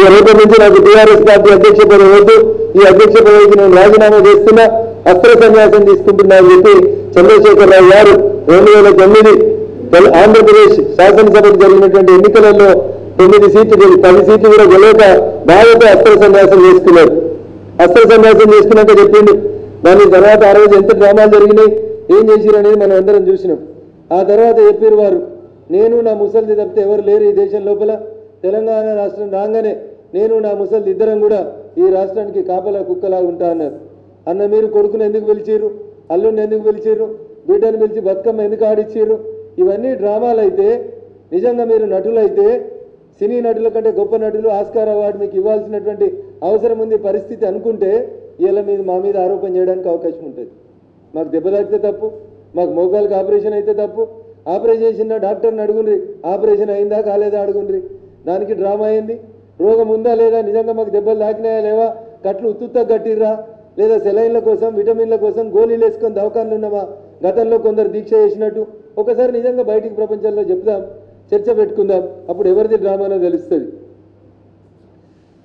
ఈ రేపటి నుంచి నాకు టీఆర్ఎస్ పార్టీ అధ్యక్ష పదవి వద్దు, ఈ అధ్యక్ష పదవికి నేను రాజీనామా చేస్తున్నా, అస్త్ర సన్యాసం తీసుకుంటున్నా అని చెప్పి చంద్రశేఖరరావు గారు 2009 ఆంధ్రప్రదేశ్ శాసనసభకు జరిగినటువంటి ఎన్నికలలో 9 సీట్లు 10 సీట్లు కూడా గెలవక బాధతో అస్త్ర సన్యాసం చేసుకున్నారు. అస్త్ర సన్యాసం చేసుకున్నాక చెప్పిండు. దాని తర్వాత ఆ రోజు ఎంత డ్రామాలు జరిగినాయి, ఏం చేసిరు అనేది మనం అందరం చూసినాం. ఆ తర్వాత చెప్పారు వారు, నేను నా ముసలిది తప్పితే ఎవరు లేరు ఈ దేశం లోపల, తెలంగాణ రాష్ట్రం రాగానే నేను నా ముసలిది ఇద్దరం కూడా ఈ రాష్ట్రానికి కాపలా కుక్కలా ఉంటా అన్నారు. అన్న మీరు కొడుకుని ఎందుకు పిలిచిర్రు, అల్లుడిని ఎందుకు పిలిచిర్రు, బిడ్డను పిలిచి బతుకమ్మ ఎందుకు ఆడిచ్చిర్రు? ఇవన్నీ డ్రామాలు అయితే, నిజంగా మీరు నటులైతే సినీ నటుల కంటే గొప్ప నటులు ఆస్కార్ అవార్డు మీకు ఇవ్వాల్సినటువంటి అవసరం ఉంది పరిస్థితి అనుకుంటే ఇలా మా మీద ఆరోపణ చేయడానికి అవకాశం ఉంటుంది. మాకు దెబ్బ తాకితే తప్పు, మాకు మోకాలకు ఆపరేషన్ అయితే తప్పు, ఆపరేషన్ చేసిన డాక్టర్ని అడుగుండ్రి, ఆపరేషన్ అయిందా కాలేదా అడుగుండ్రి, దానికి డ్రామా అయింది. రోగం ఉందా లేదా, నిజంగా మాకు దెబ్బలు తాకినాయా లేవా, కట్లు ఉత్తుత్తా కట్టిర్రా, లేదా సెలైన్ల కోసం విటమిన్ల కోసం గోళీలు వేసుకొని దవాఖానలు ఉన్నామా, గతంలో కొందరు దీక్ష చేసినట్టు ఒకసారి నిజంగా బయటికి ప్రపంచంలో చెప్దాం, చర్చ పెట్టుకుందాం. అప్పుడు ఎవరిది డ్రామానో తెలుస్తుంది.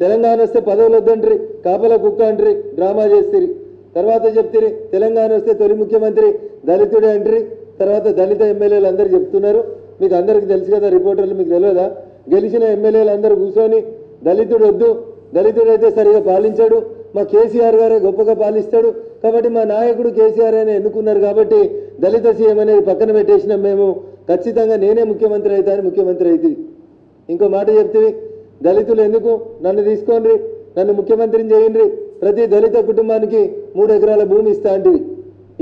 తెలంగాణ వస్తే పదవులు వద్దంట్రి, కాపలా కుక్క అంట్రి, డ్రామా చేస్తారు. తర్వాత చెప్తారు తెలంగాణ వస్తే తొలి ముఖ్యమంత్రి దళితుడే అంట్రి, తర్వాత దళిత ఎమ్మెల్యేలు అందరూ చెప్తున్నారు. మీకు అందరికీ తెలుసు కదా, రిపోర్టర్లు మీకు తెలియదా? గెలిచిన ఎమ్మెల్యేలు అందరూ కూర్చొని దళితుడు వద్దు, దళితుడైతే సరిగా పాలించాడు, మా కేసీఆర్ గారే గొప్పగా పాలిస్తాడు, కాబట్టి మా నాయకుడు కేసీఆర్ అని ఎన్నుకున్నారు కాబట్టి దళిత సీఎం అనేది పక్కన పెట్టేసినాం మేము, ఖచ్చితంగా నేనే ముఖ్యమంత్రి అవుతాను, ముఖ్యమంత్రి అవుతుంది. ఇంకో మాట చెప్తే దళితులు ఎందుకు నన్ను తీసుకోండి, నన్ను ముఖ్యమంత్రిని చేయండి, ప్రతి దళిత కుటుంబానికి 3 ఎకరాల భూమి ఇస్తా అంటివి.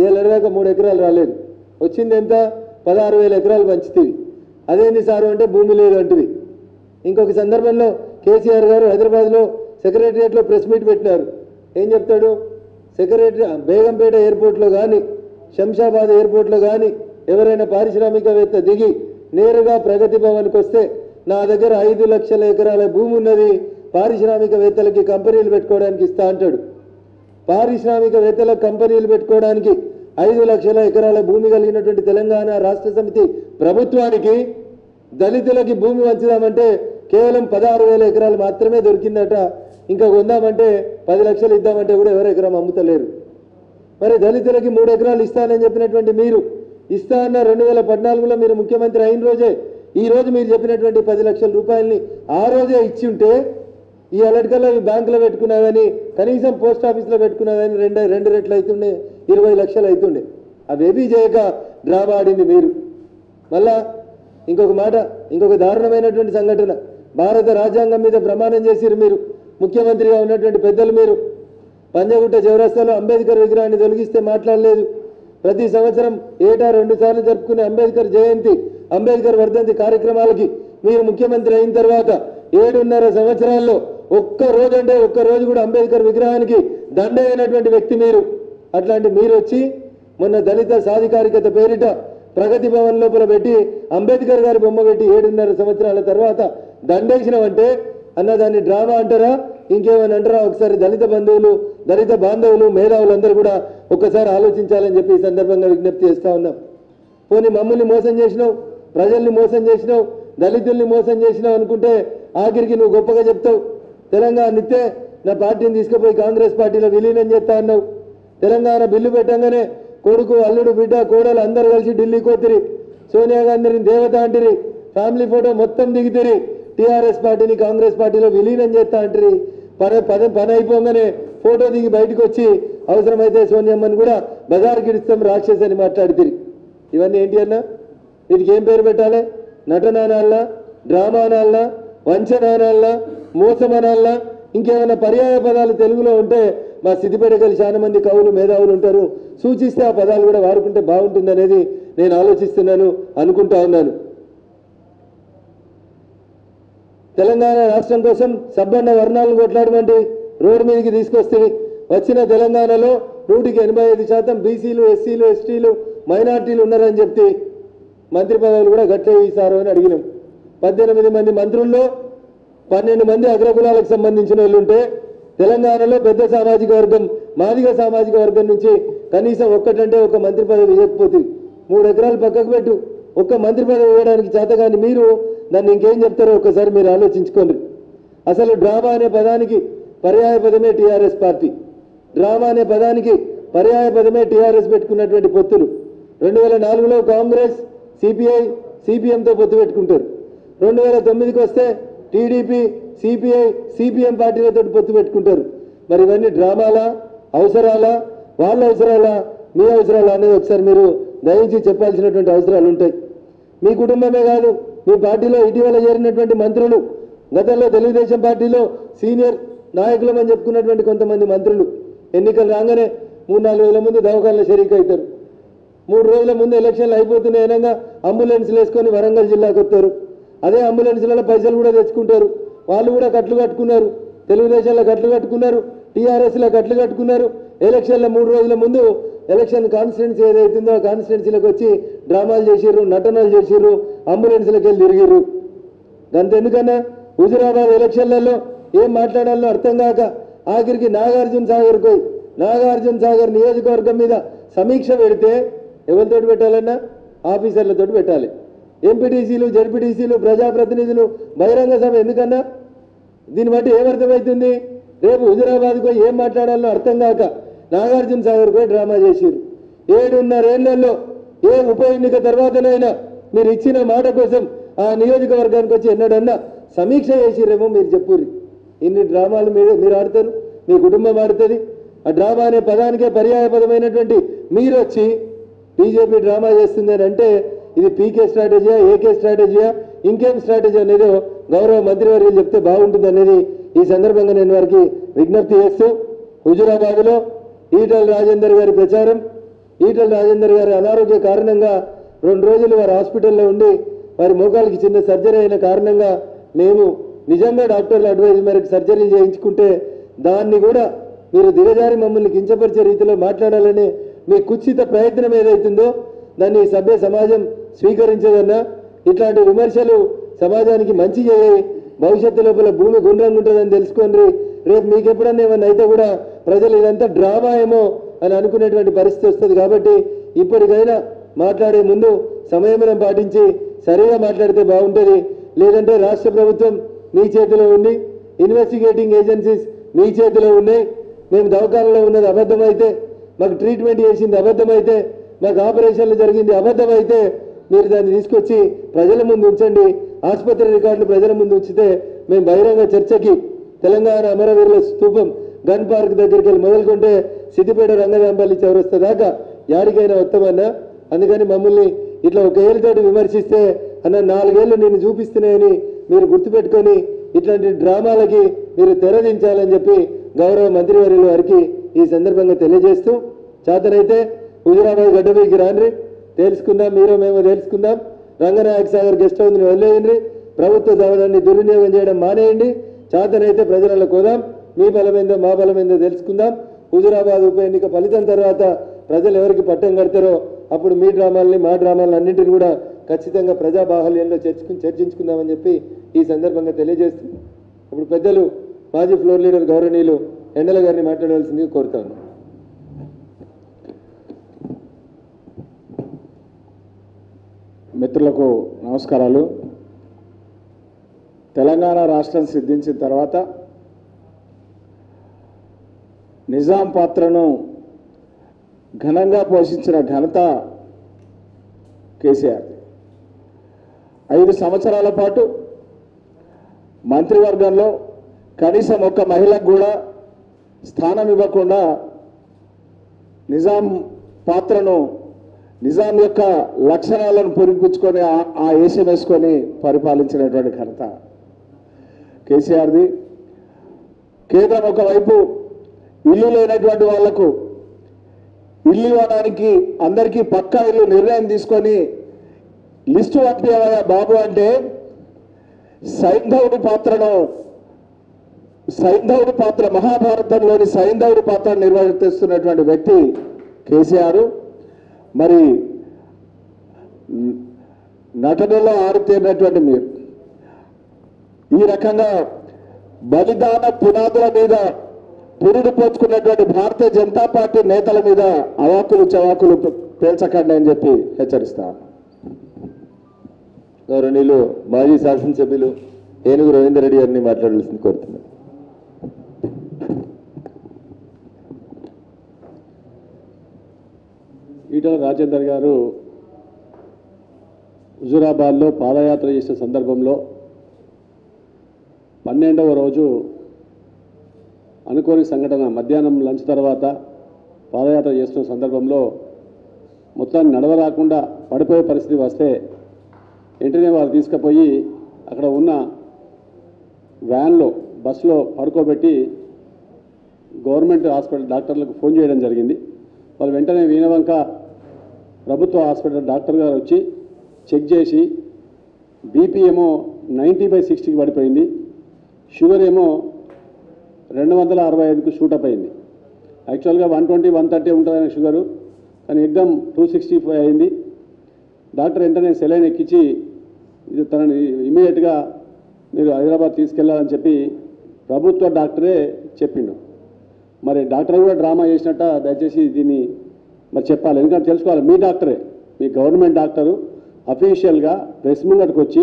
ఏళ్ళదాకా 3 ఎకరాలు రాలేదు, వచ్చింది ఎంత 16,000 ఎకరాలు పంచుతుంది. అదేంటి సారు అంటే భూమి లేదు అంటివి. ఇంకొక సందర్భంలో కేసీఆర్ గారు హైదరాబాద్లో సెక్రటరియట్లో ప్రెస్ మీట్ పెట్టినారు. ఏం చెప్తాడు, బేగంపేట ఎయిర్పోర్ట్లో కానీ శంషాబాద్ ఎయిర్పోర్ట్లో కానీ ఎవరైనా పారిశ్రామికవేత్త దిగి నేరుగా ప్రగతి భవన్కి వస్తే నా దగ్గర 5 లక్షల ఎకరాల భూమి ఉన్నది, పారిశ్రామికవేత్తలకి కంపెనీలు పెట్టుకోవడానికి ఇస్తా అంటాడు. పారిశ్రామికవేత్తలకు కంపెనీలు పెట్టుకోవడానికి 5 లక్షల ఎకరాల భూమి కలిగినటువంటి తెలంగాణ రాష్ట్ర సమితి ప్రభుత్వానికి దళితులకి భూమి వంచుదామంటే కేవలం 16,000 ఎకరాలు మాత్రమే దొరికిందట. ఇంకా కొందామంటే 10 లక్షలు ఇద్దామంటే కూడా ఎవరు ఎకరం అమ్ముతలేరు. మరి దళితులకి 3 ఎకరాలు ఇస్తానని చెప్పినటువంటి మీరు, ఇస్తా అన్న 2014లో మీరు ముఖ్యమంత్రి అయిన రోజే ఈ రోజు మీరు చెప్పినటువంటి 10 లక్షల రూపాయలని ఆ రోజే ఇచ్చి ఉంటే ఈ అలటికల్లో బ్యాంకులో పెట్టుకున్నా కానీ కనీసం పోస్ట్ ఆఫీస్లో పెట్టుకున్నా కానీ 2 రెట్లు అవుతుండే, 20 లక్షలు అవుతుండే. అవేబీ చేయక డ్రామా ఆడింది మీరు. మళ్ళా ఇంకొక మాట, ఇంకొక దారుణమైనటువంటి సంఘటన, భారత రాజ్యాంగం మీద ప్రమాణం చేసిరు మీరు, ముఖ్యమంత్రిగా ఉన్నటువంటి పెద్దలు మీరు. పంజగుట్ట చౌరస్తాలో అంబేద్కర్ విగ్రహాన్ని తొలగిస్తే మాట్లాడలేదు. ప్రతి సంవత్సరం ఏటా 2 సార్లు జరుపుకునే అంబేద్కర్ జయంతి, అంబేద్కర్ వర్ధంతి కార్యక్రమాలకి మీరు ముఖ్యమంత్రి అయిన తర్వాత 7.5 సంవత్సరాల్లో ఒక్క రోజు కూడా అంబేద్కర్ విగ్రహానికి దండ అయినటువంటి వ్యక్తి మీరు. అట్లాంటి మీరు వచ్చి మొన్న దళిత సాధికారికత పేరిట ప్రగతి భవన్ లోపల పెట్టి అంబేద్కర్ గారి బొమ్మ పెట్టి 7.5 సంవత్సరాల తర్వాత దండేసినవంటే అన్న దాన్ని డ్రామా అంటారా ఇంకేమని అంటారా? ఒకసారి దళిత బంధువులు, దళిత బాంధవులు, మేధావులందరూ కూడా ఒక్కసారి ఆలోచించాలని చెప్పి ఈ సందర్భంగా విజ్ఞప్తి చేస్తా ఉన్నాం. పోనీ మమ్మల్ని మోసం చేసినావు, ప్రజల్ని మోసం చేసినావు, దళితుల్ని మోసం చేసినావు అనుకుంటే ఆఖరికి నువ్వు గొప్పగా చెప్తావు. తెలంగాణ నిత్తే నా పార్టీని తీసుకుపోయి కాంగ్రెస్ పార్టీలో విలీనం చేస్తా అన్నావు. తెలంగాణ బిల్లు పెట్టంగానే కొడుకు, అల్లుడు, బిడ్డ, కోడలు అందరూ కలిసి ఢిల్లీకి పోతిరి, సోనియా గాంధీని దేవత అంటిరి, ఫ్యామిలీ ఫోటో మొత్తం దిగితిరి, టీఆర్ఎస్ పార్టీని కాంగ్రెస్ పార్టీలో విలీనం చేస్తా అంటారు. పని అయిపోగానే ఫోటో దిగి బయటకు వచ్చి అవసరమైతే సోనియమ్మని కూడా బజార్కి ఇస్తాం రాక్షస్ అని మాట్లాడితే ఇవన్నీ ఏంటి అన్నా? వీటికి ఏం పేరు పెట్టాలి? నటన అనాలనా, డ్రామా అనాలనా, వంచన అనాలనా, మోసం అనాలనా, ఇంకేమైనా పర్యాయ పదాలు తెలుగులో ఉంటే మా సిద్దిపేట కలిసి చాలా మంది కవులు, మేధావులు ఉంటారు, సూచిస్తే ఆ పదాలు కూడా వాడుకుంటే బాగుంటుంది అనేది నేను ఆలోచిస్తున్నాను, అనుకుంటా ఉన్నాను. తెలంగాణ రాష్ట్రం కోసం సబ్బన్న వర్ణాలను కొట్లాడమంటే రోడ్డు మీదకి తీసుకొస్తే వచ్చిన తెలంగాణలో 185% బీసీలు, ఎస్సీలు, ఎస్టీలు, మైనార్టీలు ఉన్నారని చెప్తే మంత్రి పదవులు కూడా గట్లే ఈసారు అని అడిగినాం. 18 మంది మంత్రుల్లో 12 మంది అగ్రకులాలకు సంబంధించిన వాళ్ళు ఉంటే తెలంగాణలో పెద్ద సామాజిక వర్గం, మాదిగ సామాజిక వర్గం నుంచి కనీసం ఒక్కటంటే ఒక మంత్రి పదవి ఇవ్వకపోతే 3 ఎకరాలు పక్కకు పెట్టు, ఒక్క మంత్రి పదవి ఇవ్వడానికి చేతగాని మీరు దాన్ని ఇంకేం చెప్తారో ఒక్కసారి మీరు ఆలోచించుకోండి. అసలు డ్రామా అనే పదానికి పర్యాయ పదమే టీఆర్ఎస్ పార్టీ. డ్రామా అనే పదానికి పర్యాయ పదమే టీఆర్ఎస్ పెట్టుకున్నటువంటి పొత్తులు. 2004లో కాంగ్రెస్, సిపిఐ, సిపిఎంతో పొత్తు పెట్టుకుంటారు. 2009కి వస్తే టీడీపీ, సిపిఐ, సిపిఎం పార్టీలతో పొత్తు పెట్టుకుంటారు. మరి ఇవన్నీ డ్రామాలా, అవసరాలా, వాళ్ళ అవసరాలా, మీ అవసరాలా అనేది ఒకసారి మీరు దయించి చెప్పాల్సినటువంటి అవసరాలు ఉంటాయి. మీ కుటుంబమే కాదు, మీ పార్టీలో ఇటీవల చేరినటువంటి మంత్రులు, గతంలో తెలుగుదేశం పార్టీలో సీనియర్ నాయకులమని చెప్పుకున్నటువంటి కొంతమంది మంత్రులు ఎన్నికలు రాగానే 3-4 రోజుల ముందు దవాఖానలో షరీక్ అవుతారు. 3 రోజుల ముందు ఎలక్షన్లు అయిపోతున్నాయి అనగా అంబులెన్స్లు వేసుకొని వరంగల్ జిల్లాకు వస్తారు. అదే అంబులెన్స్లలో పైసలు కూడా తెచ్చుకుంటారు. వాళ్ళు కూడా కట్లు కట్టుకున్నారు, తెలుగుదేశంలో కట్లు కట్టుకున్నారు, టీఆర్ఎస్లో కట్లు కట్టుకున్నారు. ఎలక్షన్ల 3 రోజుల ముందు ఎలక్షన్ కాన్స్టిట్యున్సీ ఏదైతుందో ఆ కాన్స్టిట్యున్సీలకు వచ్చి డ్రామాలు చేసిర్రు, నటనలు చేసిర్రు, అంబులెన్స్లకు వెళ్ళి తిరిగిర్రు. అంతెందుకన్నా హుజురాబాద్ ఎలక్షన్లలో ఏం మాట్లాడాలో అర్థం కాక ఆఖరికి నాగార్జున సాగర్ నియోజకవర్గం మీద సమీక్ష పెడితే ఎవరితోటి పెట్టాలన్నా ఆఫీసర్లతో పెట్టాలి. ఎంపీటీసీలు, జడ్పీటీసీలు, ప్రజాప్రతినిధులు బహిరంగ సభ ఎందుకన్నా? దీన్ని బట్టి ఏమర్థమవుతుంది? రేపు హుజురాబాద్కు ఏం మాట్లాడాలో అర్థం కాక నాగార్జున సాగర్ పోయి డ్రామా చేసిర్రు. 7.5 ఏళ్లలో ఏ ఉప ఎన్నిక తర్వాతనైనా మీరు ఇచ్చిన మాట కోసం ఆ నియోజకవర్గానికి వచ్చి ఎన్నడన్నా సమీక్ష చేసిరేమో మీరు చెప్పుర్రి. ఇన్ని డ్రామాలు మీరు ఆడతారు, మీ కుటుంబం ఆడుతుంది. ఆ డ్రామా అనే పదానికే పర్యాయపదమైనటువంటి మీరు వచ్చి బీజేపీ డ్రామా చేస్తుంది అని అంటే ఇది పీకే స్ట్రాటజీయా, ఏకే స్ట్రాటజీయా, ఇంకేం స్ట్రాటజీ అనేది గౌరవ మంత్రివర్యులు చెప్తే బాగుంటుంది అనేది ఈ సందర్భంగా నేను వారికి విజ్ఞప్తి చేస్తూ, హుజురాబాద్లో ఈటల రాజేందర్ గారి ప్రచారం, ఈటల రాజేందర్ గారి అనారోగ్య కారణంగా 2 రోజులు వారి హాస్పిటల్లో ఉండి వారి మోకాలికి చిన్న సర్జరీ అయిన కారణంగా మేము నిజంగా డాక్టర్ల అడ్వైజ్ మేరకు సర్జరీ చేయించుకుంటే దాన్ని కూడా మీరు దిగజారి మమ్మల్ని కించపరిచే రీతిలో మాట్లాడాలని మీ కుత్సిత ప్రయత్నం ఏదైతుందో దాన్ని సభ్య సమాజం స్వీకరించదన్నా. ఇట్లాంటి విమర్శలు సమాజానికి మంచి చేయాలి. భవిష్యత్తు లోపల భూమి గుండ్రంగా ఉంటుందని తెలుసుకోండి. రేపు మీకు ఎప్పుడన్నా ఏమన్నా అయితే కూడా ప్రజలు ఇదంతా డ్రామా ఏమో అని అనుకునేటువంటి పరిస్థితి వస్తుంది. కాబట్టి ఇప్పటికైనా మాట్లాడే ముందు సంయమనం పాటించి సరిగా మాట్లాడితే బాగుంటుంది. లేదంటే రాష్ట్ర ప్రభుత్వం మీ చేతిలో ఉంది, ఇన్వెస్టిగేటింగ్ ఏజెన్సీస్ మీ చేతిలో ఉన్నాయి. మేము దవాఖానలో ఉన్నది అబద్ధమైతే, మాకు ట్రీట్మెంట్ చేసింది అబద్ధమైతే, మాకు ఆపరేషన్లు జరిగింది అబద్ధమైతే మీరు దాన్ని తీసుకొచ్చి ప్రజల ముందు ఉంచండి. ఆసుపత్రి రికార్డులు ప్రజల ముందు ఉంచితే మేము బహిరంగ చర్చకి తెలంగాణ అమరవీరుల స్తూపం గన్ పార్క్ దగ్గరికి వెళ్ళి మొదలుకుంటే సిద్దిపేట రంగనాంపల్లి చౌరస్తా దాకా యాడికైనా వస్తామన్నా. అందుకని మమ్మల్ని ఇట్లా ఒక ఏళ్ళతోటి విమర్శిస్తే అన్న 4 ఏళ్ళు నేను చూపిస్తున్నాయని మీరు గుర్తుపెట్టుకొని ఇట్లాంటి డ్రామాలకి మీరు తెరదించాలని చెప్పి గౌరవ మంత్రివర్యుల వారికి ఈ సందర్భంగా తెలియజేస్తూ, చేతనైతే హుజురాబాద్ గడ్డపైకి రాండ్రి, తెలుసుకుందాం, మీరో మేమో తెలుసుకుందాం. రంగనాయక సాగర్ గెస్ట్ హౌస్ని వదిలేయండి, ప్రభుత్వ భవనాన్ని దుర్వినియోగం చేయడం మానేయండి. చేతనైతే ప్రజలలో కోదాం, మీ బలమేందో మా బలమేందో తెలుసుకుందాం. హుజురాబాద్ ఉప ఎన్నిక ఫలితం తర్వాత ప్రజలు ఎవరికి పట్టం కడతారో అప్పుడు మీ డ్రామాలని మా డ్రామాలను అన్నింటిని కూడా ఖచ్చితంగా ప్రజా బాహల్యంలో చర్చించుకుందామని చెప్పి ఈ సందర్భంగా తెలియజేస్తూ, ఇప్పుడు పెద్దలు మాజీ ఫ్లోర్ లీడర్ గౌరవనీయులు ఎండల గారిని మాట్లాడవలసిందిగా కోరుతాను. మిత్రులకు నమస్కారాలు. తెలంగాణ రాష్ట్రం సిద్ధించిన తర్వాత నిజాం పాత్రను ఘనంగా పోషించిన ఘనత కేసీఆర్. 5 సంవత్సరాల పాటు మంత్రివర్గంలో కనీసం ఒక్క మహిళకు కూడా స్థానం ఇవ్వకుండా నిజాం పాత్రను, నిజాం యొక్క లక్షణాలను పొరిపించుకొని ఆ ఏషం వేసుకొని పరిపాలించినటువంటి ఘనత కేసీఆర్ది. కేంద్రం ఒకవైపు ఇల్లు లేనటువంటి వాళ్లకు ఇల్లు ఇవ్వడానికి అందరికీ పక్కా ఇల్లు నిర్ణయం తీసుకొని లిస్టు పంపించవయ్యా బాబు అంటే సైంధవుడి పాత్ర మహాభారతంలోని సైంధవుడి పాత్ర నిర్వర్తిస్తున్నటువంటి వ్యక్తి కేసీఆర్. మరి నటనలో ఆరితేరినటువంటి మీరు ఈ రకంగా బలిదాన పునాదుల మీద పురుడు పోచుకున్నటువంటి భారతీయ జనతా పార్టీ నేతల మీద అవాకులు చవాకులు పేల్చకండి అని చెప్పి హెచ్చరిస్తాను. గౌరవనీయులు మాజీ శాసనసభ్యులు ఏనుగు రవీందర్ రెడ్డి గారిని మాట్లాడాల్సింది కోరుతున్నాను. ఈటల రాజేందర్ గారు హుజూరాబాద్లో పాదయాత్ర చేసిన సందర్భంలో 12వ రోజు అనుకోని సంఘటన మధ్యాహ్నం లంచ్ తర్వాత పాదయాత్ర చేస్తున్న సందర్భంలో మొత్తాన్ని నడవరాకుండా పడిపోయే పరిస్థితి వస్తే వెంటనే వాళ్ళు తీసుకుపోయి అక్కడ ఉన్న వ్యాన్లో బస్సులో పడుకోబెట్టి గవర్నమెంట్ హాస్పిటల్ డాక్టర్లకు ఫోన్ చేయడం జరిగింది. వాళ్ళు వెంటనే వీణవంక ప్రభుత్వ హాస్పిటల్ డాక్టర్ గారు వచ్చి చెక్ చేసి బీపీ ఏమో 90/60కి పడిపోయింది, షుగర్ ఏమో 265కు షూటప్ అయింది. యాక్చువల్గా 120, 130 ఉంటుందని షుగరు, కానీ ఎగ్దమ్ 265 అయింది. డాక్టర్ వెంటనే సెలైన్ ఎక్కించి ఇది తనని ఇమీడియట్గా మీరు హైదరాబాద్ తీసుకెళ్లాలని చెప్పి ప్రభుత్వ డాక్టరే చెప్పిండు. మరి డాక్టర్ కూడా డ్రామా చేసినట్ట, దయచేసి దీన్ని మరి చెప్పాలి, ఎందుకంటే తెలుసుకోవాలి. మీ డాక్టరే, మీ గవర్నమెంట్ డాక్టరు అఫీషియల్గా ప్రెస్ ముంగటికి వచ్చి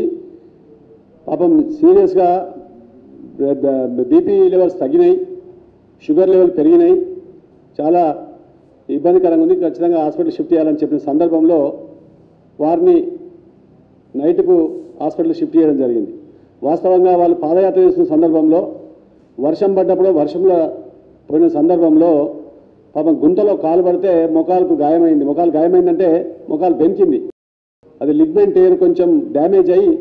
పాపం సీరియస్గా బీపీ లెవెల్స్ తగ్గినాయి, షుగర్ లెవెల్ పెరిగినాయి, చాలా ఇబ్బందికరంగా ఉంది, ఖచ్చితంగా హాస్పిటల్ షిఫ్ట్ చేయాలని చెప్పిన సందర్భంలో వారిని నైట్కు హాస్పిటల్ షిఫ్ట్ చేయడం జరిగింది. వాస్తవంగా వాళ్ళు పాదయాత్ర చేస్తున్న సందర్భంలో వర్షం పడ్డప్పుడు వర్షంలో పోయిన సందర్భంలో పాపం గుంతలో కాలు పడితే మొకాలకు గాయమైంది. మొకాలు గాయమైందంటే మొకాలు బెనికింది, అది లిగ్మెంట్ ఏర్ కొంచెం డ్యామేజ్ అయ్యి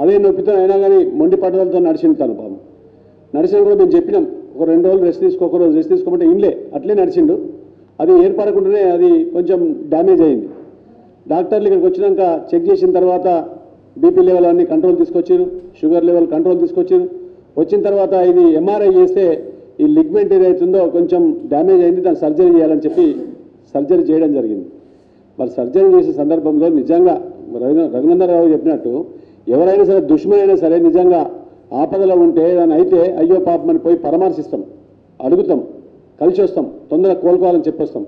అదే నొప్పితో అయినా కానీ మొండి పట్టుదలతో నడిచింది తను. పాపం నడిచిన కూడా మేము చెప్పినాం, ఒక 2 రోజులు రెస్ట్ తీసుకో, ఒక రోజు రెస్ట్ తీసుకోమంటే ఇన్లే అట్లే నడిచిండు. అది ఏర్పడకుండానే అది కొంచెం డ్యామేజ్ అయింది. డాక్టర్లు ఇక్కడికి వచ్చినాక చెక్ చేసిన తర్వాత బీపీ లెవెల్ అన్ని కంట్రోల్ తీసుకొచ్చారు, షుగర్ లెవెల్ కంట్రోల్ తీసుకొచ్చారు. వచ్చిన తర్వాత ఇది ఎంఆర్ఐ చేస్తే ఈ లిగ్మెంట్ ఏదైతుందో కొంచెం డ్యామేజ్ అయింది, దాన్ని సర్జరీ చేయాలని చెప్పి సర్జరీ చేయడం జరిగింది. మరి సర్జరీ చేసే సందర్భంలో నిజంగా రఘునందనరావు చెప్పినట్టు ఎవరైనా సరే దుష్మన్ అయినా సరే నిజంగా ఆపదలో ఉంటే దాన్ని అయితే అయ్యో పాపమని పోయి పరామర్శిస్తాం, అడుగుతాం, కలిసి వస్తాం, తొందరగా కోలుకోవాలని చెప్పొస్తాం.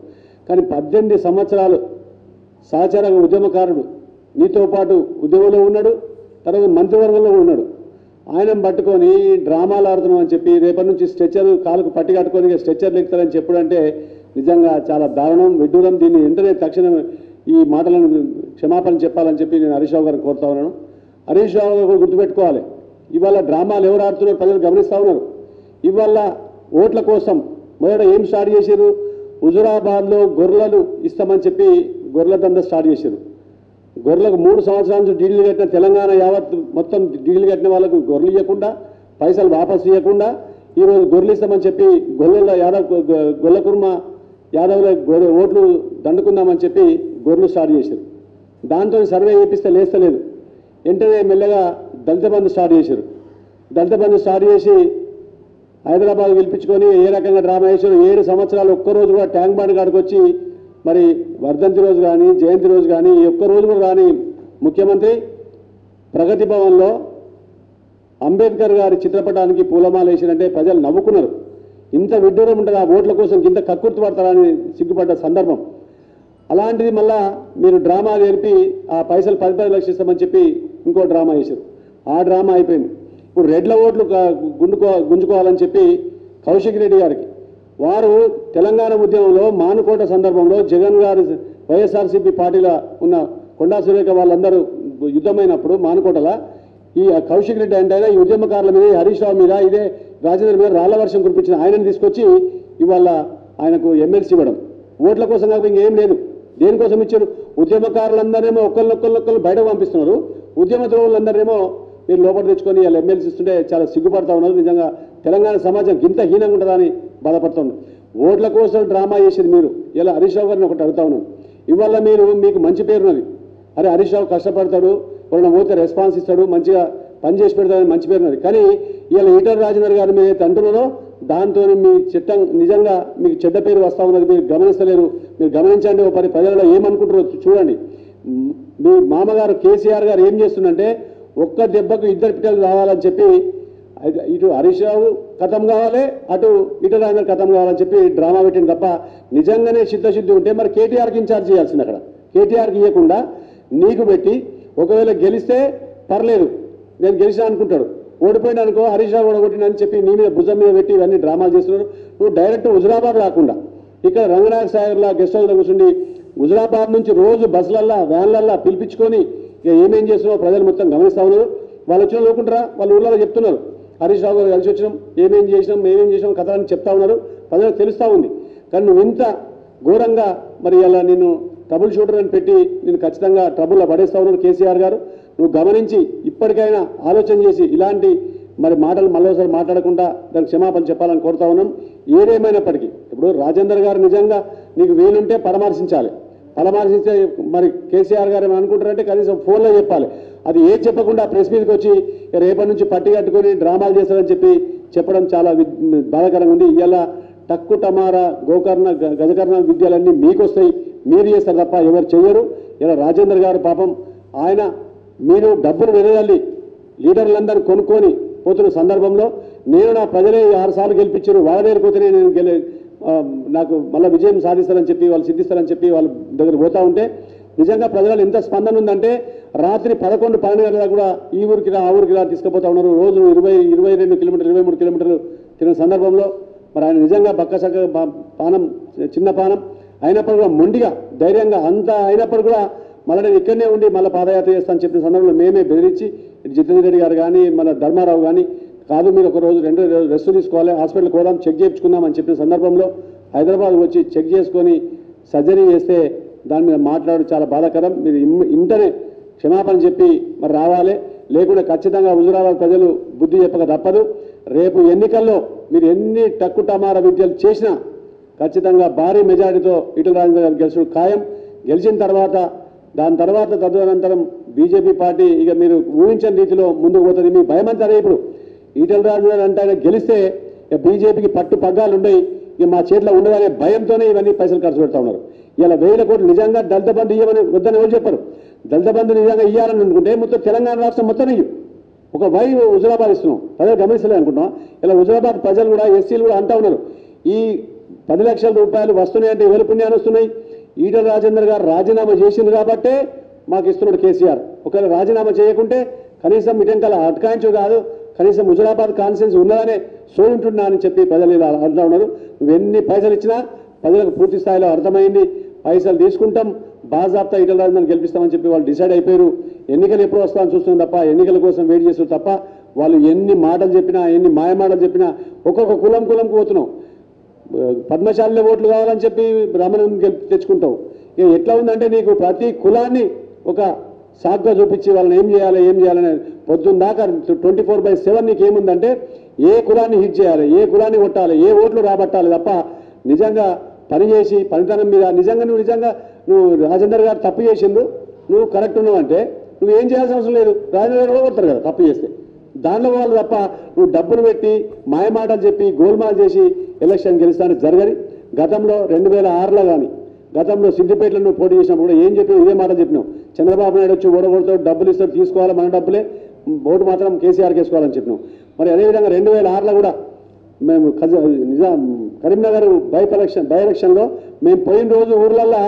కానీ 18 సంవత్సరాలు సహచర ఉద్యమకారుడు, నీతో పాటు ఉద్యమంలో ఉన్నాడు, తర్వాత మంత్రివర్గంలో ఉన్నాడు, ఆయన పట్టుకొని డ్రామాలు ఆడుతున్నాం అని చెప్పి రేపటి నుంచి స్ట్రెచ్చర్ కాలుకు పట్టి కట్టుకొని స్ట్రెచ్చర్లు ఎక్కుతారని చెప్పుడంటే నిజంగా చాలా దారుణం, విడ్డూరం. దీన్ని వెంటనే తక్షణం ఈ మాటలను క్షమాపణ చెప్పాలని చెప్పి నేను హరీష్ రావు గారిని కోరుతా ఉన్నాను. హరీష్ రావు గారు గుర్తుపెట్టుకోవాలి, ఇవాళ డ్రామాలు ఎవరు ఆడుతున్నారో ప్రజలు గమనిస్తూ ఉన్నారు. ఇవాళ ఓట్ల కోసం మొదట ఏం స్టార్ట్ చేశారు, హుజూరాబాద్లో గొర్రెలు ఇస్తామని చెప్పి గొర్రెల దంద స్టార్ట్ చేశారు. గొర్రెలకు 3 సంవత్సరాల నుంచి డీడీలు కట్టిన తెలంగాణ యావత్ మొత్తం డీడీలు కట్టిన వాళ్ళకు గొర్రెలు ఇవ్వకుండా, పైసలు వాపసు ఇవ్వకుండా ఈరోజు గొర్రెలు ఇస్తామని చెప్పి గొల్ల కుర్మ యాదవ్ల ఓట్లు దండుకుందామని చెప్పి గొర్రెలు స్టార్ట్ చేశారు. దాంతో సర్వే చేపిస్తే లేస్తలేదు. వెంటనే మెల్లగా దళిత బంధు స్టార్ట్ చేశారు. దళిత బంధు స్టార్ట్ చేసి హైదరాబాద్ పిలిపించుకొని ఏ రకంగా డ్రామా చేశారు. 7 సంవత్సరాలు ఒక్కరోజు కూడా ట్యాంక్ బండ్ కాడికి వచ్చి మరి వర్ధంతి రోజు కానీ జయంతి రోజు కానీ ఒక్క రోజు కూడా కానీ ముఖ్యమంత్రి ప్రగతి భవన్లో అంబేద్కర్ గారి చిత్రపటానికి పూలమాల వేసినంటే ప్రజలు నవ్వుకున్నారు. ఇంత విడ్డూరం ఉంటుంది, ఆ ఓట్ల కోసం ఇంత కక్కుర్తి పడతారని సిగ్గుపడ్డ సందర్భం. అలాంటిది మళ్ళా మీరు డ్రామా జరిపి ఆ పైసలు 10 లక్షలు ఇస్తామని చెప్పి ఇంకో డ్రామా వేశారు. ఆ డ్రామా అయిపోయింది. ఇప్పుడు రెడ్ల ఓట్లు గుంజుకోవాలని చెప్పి కౌశిక్ రెడ్డి గారికి, వారు తెలంగాణ ఉద్యమంలో మానుకోట సందర్భంలో జగన్ గారు వైఎస్ఆర్సీపీ పార్టీలో ఉన్న కొండా సురేఖ వాళ్ళందరూ యుద్ధమైనప్పుడు మానుకోటలా ఈ కౌశిక్ రెడ్డి అంటే ఈ ఉద్యమకారుల మీద, హరీష్ రావు మీద, ఇదే రాజేంద్ర మీద రాళ్ల వర్షం కురిపించిన ఆయనను తీసుకొచ్చి ఇవాళ ఆయనకు ఎమ్మెల్సీ ఇవ్వడం. ఓట్ల కోసం కాకపోతే ఇంకేం లేదు. దేనికోసం ఇచ్చారు? ఉద్యమకారులందరేమో ఒకళ్ళొక్కళ్ళు బయటకు పంపిస్తున్నారు, ఉద్యమ ద్రోహులందరేమో మీరు లోపల తెచ్చుకొని వాళ్ళు ఎమ్మెల్సీ ఇస్తుంటే చాలా సిగ్గుపడతా ఉన్నారు. నిజంగా తెలంగాణ సమాజం ఇంత హీనంగా ఉంటుందా అని బాధపడుతున్నారు. ఓట్ల కోసం డ్రామా చేసేది మీరు. ఇలా హరీష్ రావు గారిని ఒకటి అడుగుతా ఉన్నాను, ఇవాళ మీకు మంచి పేరున్నది, అరే హరీష్ రావు కష్టపడతాడు, ఎవరైనా పోతే రెస్పాన్స్ ఇస్తాడు, మంచిగా పని చేసి పెడతాడని మంచి పేరున్నది. కానీ ఇవాళ ఈటల రాజేందర్ గారు మీరు ఏదైతే అంటున్నారో దాంతో మీ చట్టం నిజంగా మీకు చెడ్డ పేరు వస్తూ ఉన్నది. మీరు గమనిస్తలేరు. మీరు గమనించండి, ఒక ప్రజలలో ఏమనుకుంటారో చూడండి. మీ మామగారు కేసీఆర్ గారు ఏం చేస్తుందంటే ఒక్క దెబ్బకు 2 పిట్టలు రావాలని చెప్పి ఇటు హరీష్ రావు ఖతం కావాలి, అటు ఈటల రాజేందర్ ఖతం కావాలని చెప్పి డ్రామా పెట్టింది తప్ప నిజంగానే చిత్తశుద్ధి ఉంటే మరి కేటీఆర్కి ఇన్ఛార్జ్ చేయాల్సింది. అక్కడ కేటీఆర్కి ఇవ్వకుండా నీకు పెట్టి ఒకవేళ గెలిస్తే పర్లేదు నేను గెలిచినా అనుకుంటాడు, ఓడిపోయినా అనుకో హరీష్ రావు ఓడగొట్టినని చెప్పి నీ మీద భుజం మీద పెట్టి ఇవన్నీ డ్రామాలు చేస్తున్నారు. నువ్వు డైరెక్ట్ హుజురాబాద్ రాకుండా ఇక్కడ రంగనాయక సాగర్లా గెస్ట్ హౌస్లో కూర్చుండి హుజురాబాద్ నుంచి రోజు బస్సులల్లా వ్యాన్లల్లా పిలిపించుకొని ఇక ఏమేం చేస్తున్నావు ప్రజలు మొత్తం గమనిస్తూ ఉన్నారు. వాళ్ళు వచ్చిన లోకుంటారా వాళ్ళ ఊళ్ళో చెప్తున్నారు హరీష్ రావు గారు కలిసి వచ్చినాం, ఏమేం చేసినాం కథ అని చెప్తా ఉన్నారు. ప్రజలకు తెలుస్తూ ఉంది. కానీ నువ్వు ఇంత ఘోరంగా మరి అలా నేను ట్రబుల్ షూటర్ అని పెట్టి నేను ఖచ్చితంగా ట్రబుల్లో పడేస్తా ఉన్నారు కేసీఆర్ గారు. నువ్వు గమనించి ఇప్పటికైనా ఆలోచన చేసి ఇలాంటి మరి మాటలు మళ్ళీసారి మాట్లాడకుండా దానికి క్షమాపణ చెప్పాలని కోరుతా ఉన్నాం. ఏదేమైనప్పటికీ ఇప్పుడు రాజేందర్ గారు నిజంగా నీకు వీలుంటే పరామర్శించాలి. పరామర్శించే మరి కేసీఆర్ గారు ఏమైనా అనుకుంటారంటే కనీసం ఫోన్లో చెప్పాలి. అది ఏం చెప్పకుండా ప్రెస్ మీదకి వచ్చి రేపటి నుంచి పట్టి కట్టుకొని డ్రామాలు చేస్తారని చెప్పడం చాలా బాధాకరంగా ఉంది. ఇవాళ టక్కు టమారా గోకర్ణ గజకర్ణ విద్యలన్నీ మీకు వస్తాయి, మీరు చేస్తారు తప్ప ఎవరు చెయ్యరు. ఇలా రాజేందర్ గారు పాపం ఆయన మీరు డబ్బులు వెనదల్లి లీడర్లందరూ కొనుక్కొని పోతున్న సందర్భంలో నేను నా ప్రజలే 6 సార్లు గెలిపించారు వాళ్ళ దగ్గరికి పోతేనే నేను నాకు మళ్ళీ విజయం సాధిస్తారని చెప్పి వాళ్ళు సిద్ధిస్తారని చెప్పి వాళ్ళ దగ్గర పోతూ ఉంటే నిజంగా ప్రజలు ఎంత స్పందన ఉందంటే రాత్రి 11-12 గంటలకు కూడా ఈ ఊరికి రా ఆ ఊరికి రా తీసుకుపోతా ఉన్నారు. రోజు 22 కిలోమీటర్లు 23 కిలోమీటర్లు తిరిగిన సందర్భంలో మరి ఆయన నిజంగా బక్కసక్క పానం చిన్న పానం అయినప్పుడు కూడా మొండిగా ధైర్యంగా అంత అయినప్పుడు కూడా మళ్ళీ నేను ఇక్కడనే ఉండి మళ్ళీ పాదయాత్ర చేస్తానని చెప్పిన సందర్భంలో మేమే బెదిరించి జితేందర్ రెడ్డి గారు కానీ మన ధర్మారావు కానీ కాదు మీరు ఒక రోజు 2 రోజులు రెస్ట్ తీసుకోవాలి, హాస్పిటల్కి పోదాం, చెక్ చేయించుకుందాం అని చెప్పిన సందర్భంలో హైదరాబాద్ వచ్చి చెక్ చేసుకొని సర్జరీ చేస్తే దాని మీద మాట్లాడు చాలా బాధాకరం. మీరు ఇంటనే క్షమాపణ చెప్పి మరి రావాలి, లేకుండా ఖచ్చితంగా హుజురాబాద్ ప్రజలు బుద్ధి చెప్పక తప్పదు. రేపు ఎన్నికల్లో మీరు ఎన్ని టక్కు టమారా విద్యలు చేసినా ఖచ్చితంగా భారీ మెజారిటీతో ఈటెల రాజేందర్ గారు గెలుచుడు ఖాయం. గెలిచిన తర్వాత దాని తర్వాత తదనంతరం బీజేపీ పార్టీ ఇక మీరు ఊహించని రీతిలో ముందుకు పోతుంది. మీ భయం అంతా ఇప్పుడు ఈటెల రాజేందర్ అంటే ఆయన గెలిస్తే ఇక బీజేపీకి పట్టు పగ్గాలు ఉన్నాయి, ఇక మా చేతిలో ఉండదనే భయంతోనే ఇవన్నీ పైసలు ఖర్చు పెడతా ఉన్నారు. ఇలా 1000 కోట్లు నిజంగా దళిత బంధు ఇవ్వమని వద్దని ఎవరు చెప్పారు. దళిత బంధు నిజంగా ఇవ్వాలని అనుకుంటే మొత్తం తెలంగాణ రాష్ట్రం మొత్తం ఇవ్వు. ఒక హుజురాబాద్ ఇస్తున్నాం, ప్రజలు గమనిస్తలే అనుకుంటున్నాం. ఇలా హుజురాబాద్ ప్రజలు కూడా ఎస్సీలు కూడా అంటా ఉన్నారు ఈ 10 లక్షల రూపాయలు వస్తున్నాయంటే ఎవరి పుణ్యాన్ని వస్తున్నాయి. ఈటెల రాజేందర్ గారు రాజీనామా చేసింది కాబట్టే మాకు ఇస్తున్నాడు కేసీఆర్. ఒకవేళ రాజీనామా చేయకుంటే కనీసం ఇటెంకల అటకాయించు కాదు, కనీసం హుజురాబాద్ కాన్స్టిట్యున్సీ ఉన్నదనే సోయింటున్నా అని చెప్పి ప్రజలు ఇలా అంటూ ఉన్నారు. నువ్వు ఎన్ని పైసలు ఇచ్చినా ప్రజలకు పూర్తి స్థాయిలో అర్థమైంది. పైసలు తీసుకుంటాం, బాజాబ్తా ఈటెల రాజేందర్ గెలిపిస్తామని చెప్పి వాళ్ళు డిసైడ్ అయిపోయారు. ఎన్నికలు ఎప్పుడు వస్తామని చూస్తున్నాం తప్ప ఎన్నికల కోసం వెయిట్ చేస్తారు తప్ప వాళ్ళు ఎన్ని మాటలు చెప్పినా ఎన్ని మాయమాటలు చెప్పినా ఒక్కొక్క కులంకు పోతున్నాం. పద్మశాలిలో ఓట్లు కావాలని చెప్పి బ్రాహ్మణుని తెచ్చుకుంటావు. ఇక ఎట్లా ఉందంటే నీకు ప్రతి కులాన్ని ఒక సాగ్గా చూపించి వాళ్ళని ఏం చేయాలని పొద్దున్న దాకా 24/7 నీకు ఏముందంటే ఏ కులాన్ని హిట్ చేయాలి, ఏ కులాన్ని కొట్టాలి, ఏ ఓట్లు రాబట్టాలి తప్ప నిజంగా పనిచేసి పనితనం మీద నువ్వు రాజేందర్ గారు తప్పు చేసిండు, నువ్వు కరెక్ట్ ఉన్నావంటే నువ్వు ఏం చేయాల్సిన అవసరం లేదు. రాజేందర్ గారు కొడతారు కదా తప్పు చేస్తే, దానిలో వాళ్ళు తప్ప నువ్వు డబ్బులు పెట్టి మాయమాటలు చెప్పి గోల్మాల్ చేసి ఎలక్షన్ గెలుస్తానికి జరగని. గతంలో 2006లో కానీ గతంలో సిద్దిపేటలో నువ్వు పోటీ చేసినప్పుడు కూడా ఏం చెప్పి ఇదే మాట చెప్పినావు. చంద్రబాబు నాయుడు వచ్చి ఓడగొడతాడు, డబ్బులు ఇస్తాడు, తీసుకోవాలి, మన డబ్బులే, ఓటు మాత్రం కేసీఆర్కి వేసుకోవాలని చెప్పినావు. మరి అదేవిధంగా 2006లో కూడా మేము కరీంనగర్ బై ఎలక్షన్లో మేము పోయిన రోజు ఊర్లల్లో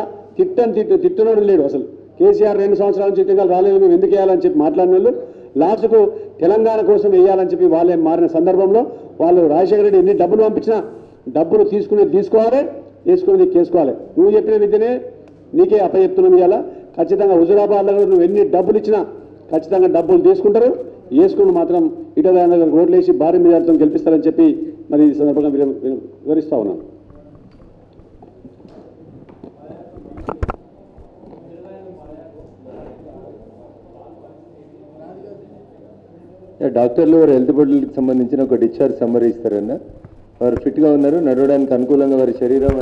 తిట్టనోడు లేడు అసలు. కేసీఆర్ 2 సంవత్సరాల నుంచి ఇటీవల రాలేదు, మేము ఎందుకు వేయాలని చెప్పి మాట్లాడిన వాళ్ళు లాస్ట్కు తెలంగాణ కోసం వేయాలని చెప్పి వాళ్ళే మారిన సందర్భంలో వాళ్ళు రాజశేఖర రెడ్డి ఎన్ని డబ్బులు పంపించినా డబ్బులు తీసుకునేది తీసుకోవాలి, వేసుకునేది కేసుకోవాలి. నువ్వు చెప్పిన విద్యనే నీకే అప్పచెప్తున్నాను. ఇవాళ ఖచ్చితంగా హుజురాబాద్లో నువ్వు ఎన్ని డబ్బులు ఇచ్చినా ఖచ్చితంగా డబ్బులు తీసుకుంటారు, వేసుకుని మాత్రం ఈటెల రాజేందర్ గారికి ఓట్లు వేసి భారీ మెజారిటీతో గెలిపిస్తారని చెప్పి మరి ఈ సందర్భంగా వివరిస్తా ఉన్నాను. డాక్టర్లు వారి హెల్త్ బోర్డులకు సంబంధించిన ఒక డిశ్చార్జ్ సమ్మరీ ఇస్తారన్న. వారు ఫిట్గా ఉన్నారు, నడవడానికి అనుకూలంగా వారి శరీరం